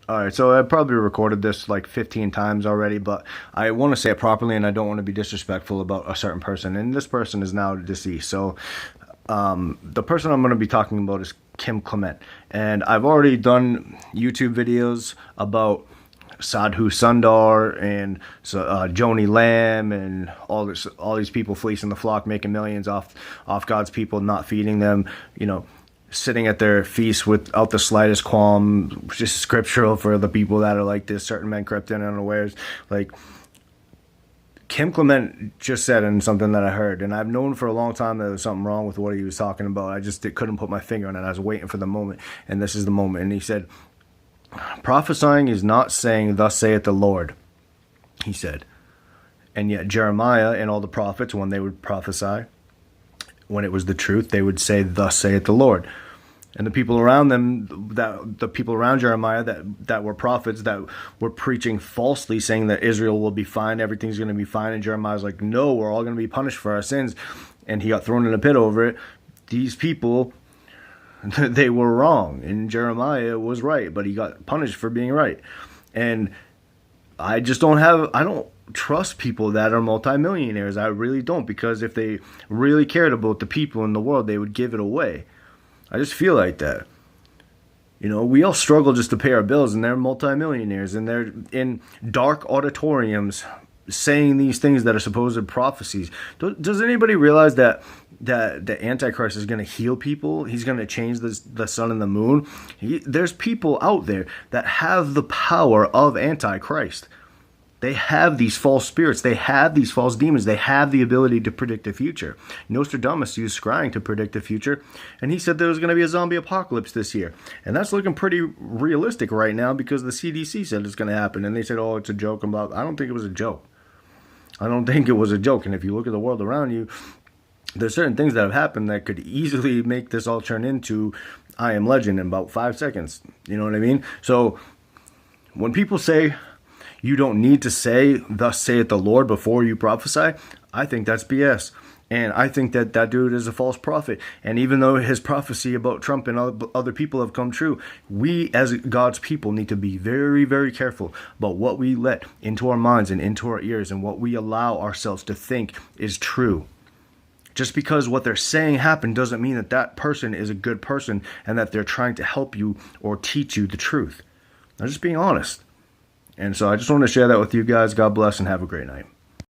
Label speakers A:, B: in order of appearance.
A: All right, so I probably recorded this like 15 times already, but I want to say it properly, and I don't want to be disrespectful about a certain person. And this person is now deceased. So the person I'm going to be talking about is Klement. And I've already done YouTube videos about Sadhu Sundar and Joni Lamb and all these people fleecing the flock, making millions off God's people, not feeding them, sitting at their feast without the slightest qualm, just scriptural for the people that are like this. Certain men crept in unawares. Like Kim Clement just said in something that I heard, and I've known for a long time that there was something wrong with what he was talking about. I just couldn't put my finger on it. I was waiting for the moment, and this is the moment. And he said, prophesying is not saying, "Thus saith the Lord," he said. And yet Jeremiah and all the prophets, when they would prophesy, when it was the truth, they would say, "Thus saith the Lord." And the people around them, that the people around Jeremiah that were prophets that were preaching falsely, saying that Israel will be fine, everything's going to be fine, and Jeremiah's like, "No, we're all going to be punished for our sins," and he got thrown in a pit over it. These people, they were wrong, and Jeremiah was right, but he got punished for being right. And I don't trust people that are multimillionaires. I really don't, because if they really cared about the people in the world, they would give it away. I just feel like that. We all struggle just to pay our bills, and they're multimillionaires, and they're in dark auditoriums saying these things that are supposed prophecies. Does anybody realize that the Antichrist is going to heal people? He's going to change the sun and the moon. There's people out there that have the power of Antichrist. They have these false spirits. They have these false demons. They have the ability to predict the future. Nostradamus used scrying to predict the future, and he said there was going to be a zombie apocalypse this year. And that's looking pretty realistic right now, because the CDC said it's going to happen. And they said, "Oh, it's a joke." I don't think it was a joke. I don't think it was a joke. And if you look at the world around you, there's certain things that have happened that could easily make this all turn into I Am Legend in about 5 seconds. You know what I mean? So when people say you don't need to say, "Thus saith the Lord," before you prophesy, I think that's BS. And I think that that dude is a false prophet. And even though his prophecy about Trump and other people have come true, we as God's people need to be very, very careful about what we let into our minds and into our ears, and what we allow ourselves to think is true. Just because what they're saying happened doesn't mean that that person is a good person and that they're trying to help you or teach you the truth. They're just being honest. And so I just want to share that with you guys. God bless and have a great night.